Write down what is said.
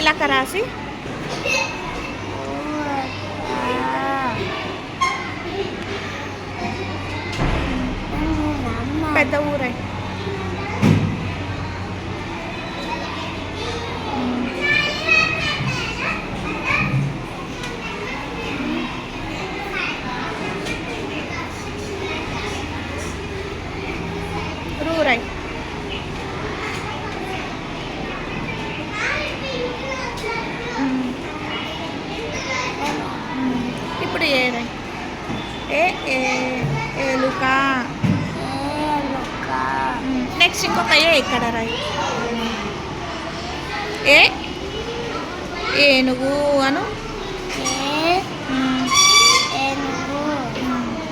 నీలక రాసి పెద్ద ఊరై రూరై ఇప్పుడు ఏరై ఏలుక నెక్స్ట్ ఇంకొక ఇక్కడ రాయి ఏనుగు అను